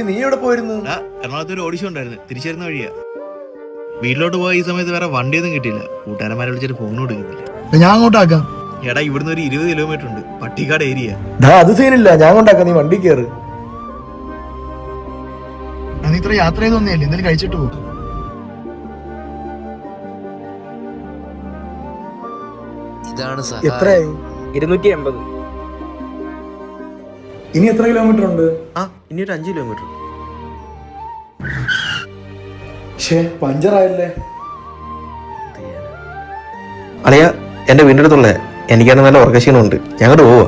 നീ എവിടെ പോയിരുന്നു? എറണാകുളത്ത് ഒരു ഓഡിഷൻ ഉണ്ടായിരുന്നു, തിരിച്ചു വരുന്ന വഴിയാ. വീട്ടിലോട്ട് പോയ ഈ സമയത്ത് വേറെ വണ്ടിയൊന്നും കിട്ടിയില്ല. കൂട്ടുകാരന്മാരെ വിളിച്ചിട്ട് ഫോൺ കൊടുക്കുന്നില്ല. ഞാൻ അങ്ങോട്ടാക്കാം. എടാ ഇവിടുന്ന് ഒരു 20 കിലോമീറ്റർ ഉണ്ട്, പട്ടിക്കാട് ഏരിയ. അത് സീനില്ല, ഞാൻ കൊണ്ടാക്കാം. നീ വണ്ടി കയറ്. നീ ഇത്ര യാത്ര ചെയ്തൊന്നേല്ലേ, എന്തെങ്കിലും കഴിച്ചിട്ട് പോകും. എത്രയായി? 280. ഇനി എത്ര കിലോമീറ്റർ ഉണ്ട്? ഇനി ഒരു 5 കിലോമീറ്റർ. പഞ്ചറായല്ലേ? അളിയ എന്റെ വീടിന്റെ അടുത്തുള്ള എനിക്കാണ് നല്ല ഉറക്കക്ഷീണമുണ്ട്, ഞങ്ങോട്ട് പോവാ.